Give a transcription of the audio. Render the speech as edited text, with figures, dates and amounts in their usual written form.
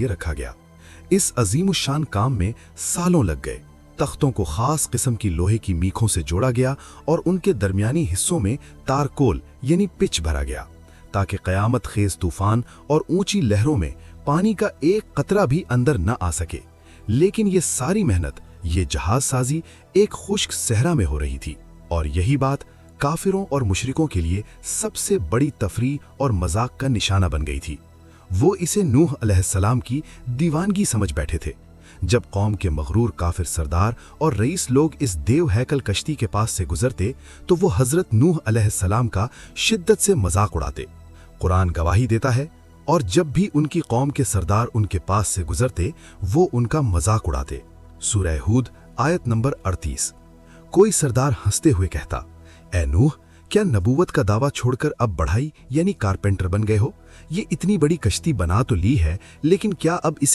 ये रखा गया। इस अजीमुशान काम में सालों लग गए। तख्तों को खास किस्म की लोहे की मीखों से जोड़ा गया और उनके दरमियानी हिस्सों में तारकोल यानी पिच भरा गया, ताकि कयामत खेज तूफान और ऊंची लहरों में पानी का एक कतरा भी अंदर न आ सके। लेकिन ये सारी मेहनत, ये जहाज साजी एक खुश्क सहरा में हो रही थी, और यही बात काफिरों और मुशरिकों के लिए सबसे बड़ी तफरीह और मजाक का निशाना बन गई थी। वो इसे नूह अलैहिस्सलाम की दीवानगी समझ बैठे थे। जब कौम के मगरूर काफिर सरदार और रईस लोग इस देव हैकल कश्ती के पास से गुजरते तो वो हजरत नूह अलैहिस्सलाम का शिद्दत से मजाक उड़ाते। कुरान गवाही देता है, और जब भी उनकी कौम के सरदार उनके पास से गुजरते वो उनका मजाक उड़ाते। सूरह हूद आयत नंबर 38। कोई सरदार हंसते हुए कहता, ए नूह, क्या नबूवत का दावा छोड़कर अब बढ़ाई यानी कारपेंटर बन गए हो? ये इतनी बड़ी कश्ती बना तो ली है, लेकिन क्या अब इसे